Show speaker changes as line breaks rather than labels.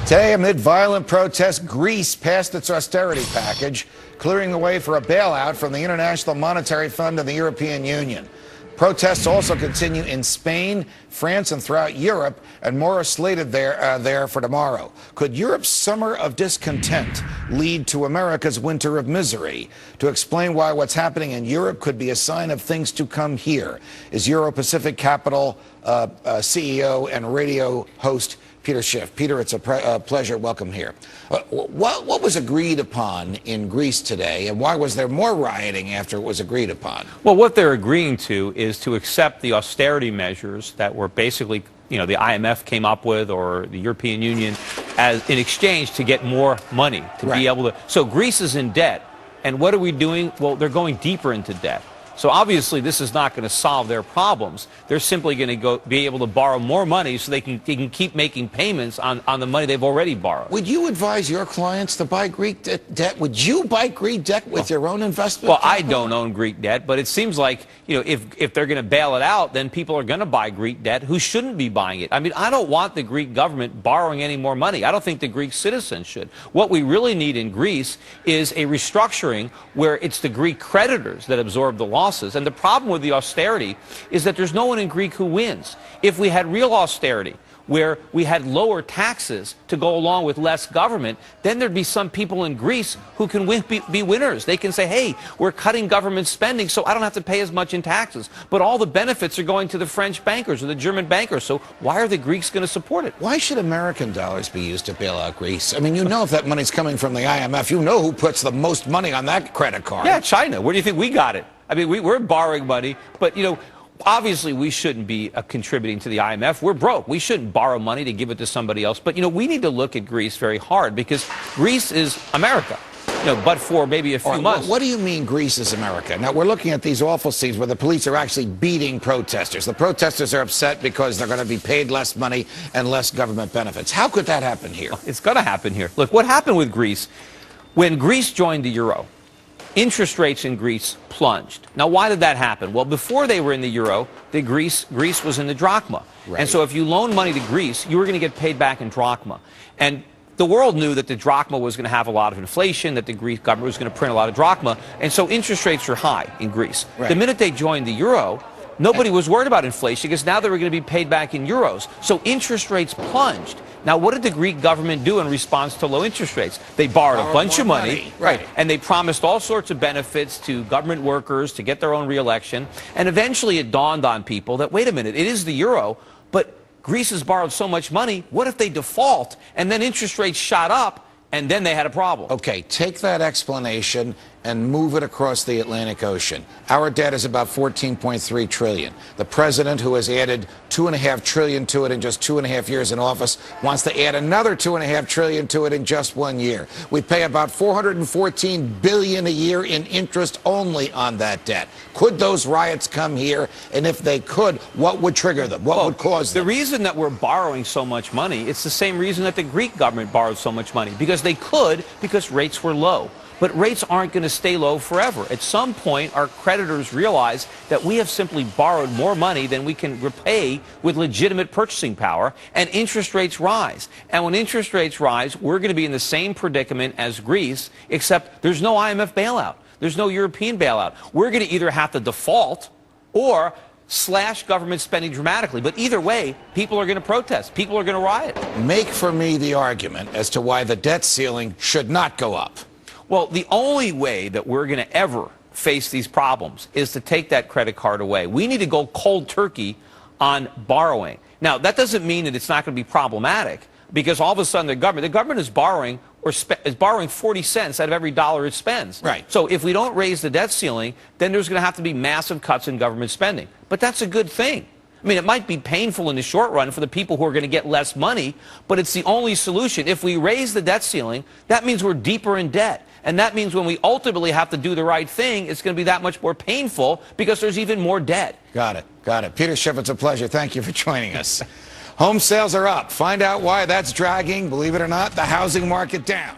Today, amid violent protests, Greece passed its austerity package, clearing the way for a bailout from the International Monetary Fund and the European Union. Protests also continue in Spain, France, and throughout Europe, and more are slated there for tomorrow. Could Europe's summer of discontent lead to America's winter of misery? To explain why what's happening in Europe could be a sign of things to come here is Euro-Pacific Capital CEO and radio host Peter Schiff. Peter, it's a pleasure. Welcome here. What was agreed upon in Greece today, and why was there more rioting after it was agreed upon?
Well, what they're agreeing to is to accept the austerity measures that were basically, the IMF came up with, or the European Union, as in exchange to get more money to be able to. So Greece is in debt, and what are we doing? Well, they're going deeper into debt. So obviously this is not going to solve their problems. They're simply going to be able to borrow more money so they can keep making payments on the money they've already borrowed.
Would you advise your clients to buy Greek debt? Would you buy Greek debt with your own investment?
Well, I don't own Greek debt, but it seems like, if they're going to bail it out, then people are going to buy Greek debt who shouldn't be buying it. I mean, I don't want the Greek government borrowing any more money. I don't think the Greek citizens should. What we really need in Greece is a restructuring where it's the Greek creditors that absorb the loss. And the problem with the austerity is that there's no one in Greece who wins. If we had real austerity, where we had lower taxes to go along with less government, then there'd be some people in Greece who can be winners. They can say, hey, we're cutting government spending so I don't have to pay as much in taxes. But all the benefits are going to the French bankers or the German bankers. So why are the Greeks going to support it?
Why should American dollars be used to bail out Greece? I mean, if that money's coming from the IMF, who puts the most money on that credit card.
Yeah, China. Where do you think we got it? I mean, we're borrowing money, but, obviously we shouldn't be contributing to the IMF. We're broke. We shouldn't borrow money to give it to somebody else. But, we need to look at Greece very hard because Greece is America, but for maybe a few months.
What do you mean Greece is America? Now, we're looking at these awful scenes where the police are actually beating protesters. The protesters are upset because they're going to be paid less money and less government benefits. How could that happen here?
It's going to happen here. Look, what happened with Greece, when Greece joined the euro, interest rates in Greece plunged. Now, why did that happen? Well, before they were in the euro, Greece was in the drachma. Right. And so if you loan money to Greece, you were going to get paid back in drachma. And the world knew that the drachma was going to have a lot of inflation, that the Greek government was going to print a lot of drachma, and so interest rates were high in Greece. Right. The minute they joined the euro, nobody was worried about inflation because now they were going to be paid back in euros. So interest rates plunged. Now, what did the Greek government do in response to low interest rates? They borrowed a bunch of money, right? And they promised all sorts of benefits to government workers to get their own re-election. And eventually it dawned on people that, wait a minute, it is the euro, but Greece has borrowed so much money. What if they default and then interest rates shot up and then they had a problem?
Okay, take that explanation and move it across the Atlantic Ocean. Our debt is about $14.3 trillion. The president, who has added $2.5 trillion to it in just 2.5 years in office, wants to add another $2.5 trillion to it in just 1 year. We pay about $414 billion a year in interest only on that debt. Could those riots come here? And if they could, what would trigger them? What would cause them?
The reason that we're borrowing so much money, it's the same reason that the Greek government borrowed so much money. Because they could, because rates were low. But rates aren't going to stay low forever. At some point, our creditors realize that we have simply borrowed more money than we can repay with legitimate purchasing power, and interest rates rise. And when interest rates rise, we're going to be in the same predicament as Greece, except there's no IMF bailout. There's no European bailout. We're going to either have to default or slash government spending dramatically. But either way, people are going to protest. People are going to riot.
Make for me the argument as to why the debt ceiling should not go up.
Well, the only way that we're going to ever face these problems is to take that credit card away. We need to go cold turkey on borrowing. Now, that doesn't mean that it's not going to be problematic, because all of a sudden the government is borrowing is borrowing 40 cents out of every dollar it spends.
Right.
So if we don't raise the debt ceiling, then there's going to have to be massive cuts in government spending. But that's a good thing. I mean, it might be painful in the short run for the people who are going to get less money, but it's the only solution. If we raise the debt ceiling, that means we're deeper in debt. And that means when we ultimately have to do the right thing, it's going to be that much more painful because there's even more debt.
Got it. Got it. Peter Schiff, it's a pleasure. Thank you for joining us. Home sales are up. Find out why that's dragging, believe it or not, the housing market down.